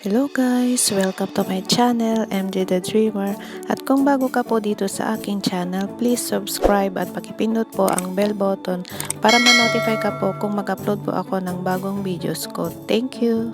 Hello guys! Welcome to my channel, MJ the Dreamer. At kung bago ka po dito sa aking channel, please subscribe at pakipindot po ang bell button para ma-notify ka po kung mag-upload po ako ng bagong videos ko. Thank you!